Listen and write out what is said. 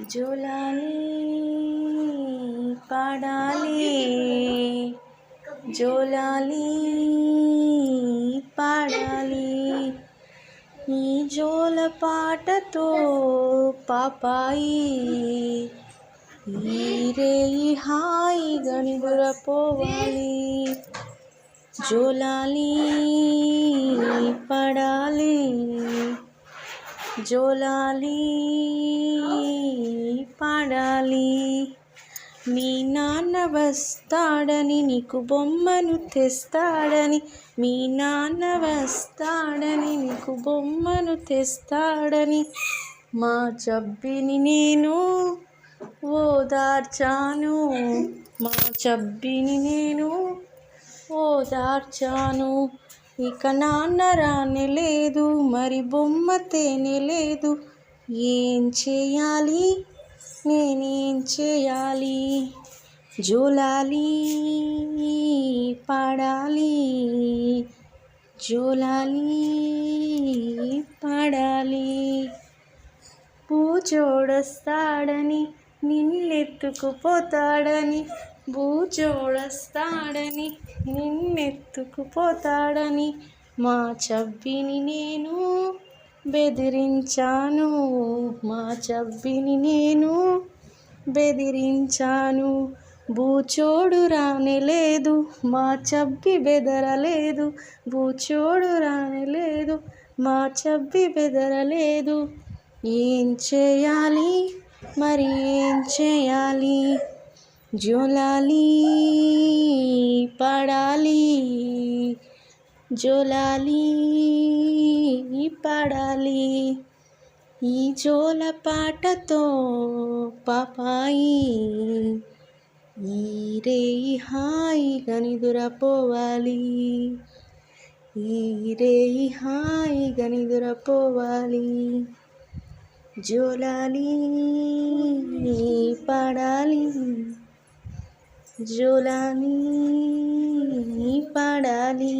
జోలాలి పాడాలి జోలాలి పాడాలి ఈ జోల పాటతో పాపాయి ఈ రేయి హాయిగా నిదురపోవాలి జోలాలి పాడాలి జోలాలి పాడాలి మీ నాన్న వస్తాడని నీకు బొమ్మను తెస్తాడని మీ నాన్న వస్తాడని నీకు బొమ్మను తెస్తాడని మా చబ్బిని నేను ఓదార్చాను మా చబ్బిని నేను ఓదార్చాను ఇక నాన్న రానే లేదు మరి బొమ్మ తేనే లేదు ఏం చేయాలి నేనేం చేయాలి జోలాలి పాడాలి జోలాలి పాడాలి బూచోడొస్తాడని నిన్నెత్తుకుపోతాడని బూచోడొస్తాడని నిన్నెత్తుకుపోతాడని మా చబ్బిని నేను బెదిరించాను మా చబ్బిని నేను బెదిరించాను బూచోడు రానేలేదు మా చబ్బి బెదరలేదు బూచోడు రానేలేదు మా చబ్బి బెదరలేదు ఏం చేయాలి మరి ఏం చేయాలి జోలాలి పాడాలి జోలాలి పాడాలి ఈ జోల పాటతో పాపాయి ఈ రేయి హాయిగా నిదురపోవాలి ఈ రేయి హాయిగా నిదురపోవాలి జోలాలి పాడాలి జోలాలి పాడాలి